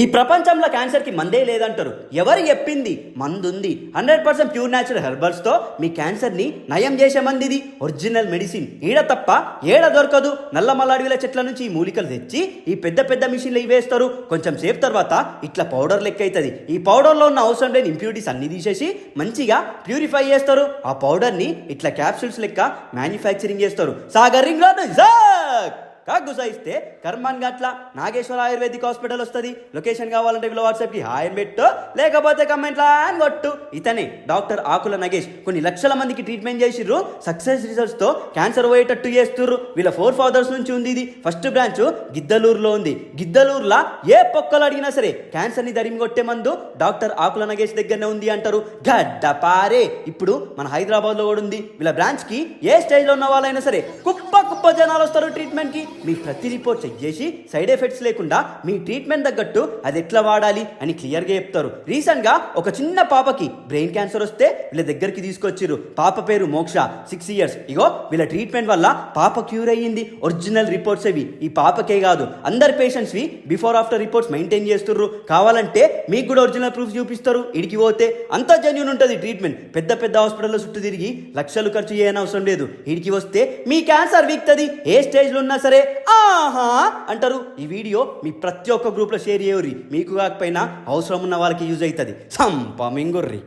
ఈ ప్రపంచంలో క్యాన్సర్కి మందే లేదంటారు. ఎవరు చెప్పింది? మందుంది. 100% ప్యూర్ న్యాచురల్ హెర్బల్స్తో మీ క్యాన్సర్ని నయం చేసే మంది ఇది. ఒరిజినల్ మెడిసిన్ ఈడ తప్ప ఏడ దొరకదు. నల్లమల్ల అడవిల చెట్ల నుంచి ఈ మూలికలు తెచ్చి ఈ పెద్ద పెద్ద మిషన్లు ఇవేస్తారు. కొంచెం సేపు తర్వాత ఇట్లా పౌడర్ లెక్క అవుతుంది. ఈ పౌడర్లో ఉన్న అవసరం లేని ఇంప్యూరిటీస్ అన్ని తీసేసి మంచిగా ప్యూరిఫై చేస్తారు. ఆ పౌడర్ని ఇట్లా క్యాప్సూల్స్ లెక్క మ్యానుఫ్యాక్చరింగ్ చేస్తారు. సాగర్ రింగ్ రోడ్ గుసాయిస్తే కర్మాన్ గట్ల నాగేశ్వర ఆయుర్వేదిక్ హాస్పిటల్ వస్తుంది. లొకేషన్ కావాలంటే వీళ్ళ వాట్సాప్కి హాయ్ అని పెట్టు, లేకపోతే కమెంట్లా అని కొట్టు. ఇతనే డాక్టర్ ఆకుల నగేష్. కొన్ని లక్షల మందికి ట్రీట్మెంట్ చేసిర్రు. సక్సెస్ రిజల్ట్స్తో క్యాన్సర్ పోయేటట్టు చేస్తుర్రు. వీళ్ళ 4 ఫాదర్స్ నుంచి ఉంది ఇది. ఫస్ట్ బ్రాంచ్ గిద్దలూరులో ఉంది. గిద్దలూరులో ఏ పొక్కలు అడిగినా సరే క్యాన్సర్ని దరిమి కొట్టే మందు డాక్టర్ ఆకుల నగేష్ దగ్గరనే ఉంది అంటారు. గడ్డపారే ఇప్పుడు మన హైదరాబాద్లో కూడా ఉంది. వీళ్ళ బ్రాంచ్కి ఏ స్టేజ్లో ఉన్న వాళ్ళైనా సరే కుప్ప జనాలు వస్తారు ట్రీట్మెంట్కి. మీ ప్రతి రిపోర్ట్ చెక్ చేసి సైడ్ ఎఫెక్ట్స్ లేకుండా మీ ట్రీట్మెంట్ తగ్గట్టు అది ఎట్లా వాడాలి అని క్లియర్గా చెప్తారు. రీసెంట్గా ఒక చిన్న పాపకి బ్రెయిన్ క్యాన్సర్ వస్తే వీళ్ళ దగ్గరికి తీసుకొచ్చిర్రు. పాప పేరు మోక్ష, 6 ఇయర్స్. ఇగో వీళ్ళ ట్రీట్మెంట్ వల్ల పాప క్యూర్ అయ్యింది. ఒరిజినల్ రిపోర్ట్స్ అవి. ఈ పాపకే కాదు అందరి పేషెంట్స్వి బిఫోర్ ఆఫ్టర్ రిపోర్ట్స్ మెయింటైన్ చేస్తుర్రు. కావాలంటే మీకు కూడా ఒరిజినల్ ప్రూఫ్ చూపిస్తారు. ఇడికి పోతే అంత జెన్యూన్ ఉంటుంది ట్రీట్మెంట్. పెద్ద పెద్ద హాస్పిటల్లో చుట్టూ తిరిగి లక్షలు ఖర్చు చేయని అవసరం లేదు. ఇడికి వస్తే మీ క్యాన్సర్ వీక్తుంది. ఏ స్టేజ్లో ఉన్నా సరే ఆహా అంటారు. ఈ వీడియో మీ ప్రతి ఒక్క గ్రూప్లో షేర్ చేయరు. మీకు కాకపోయినా అవసరం ఉన్న వాళ్ళకి యూజ్ అవుతుంది. సంపమింగుర్రి.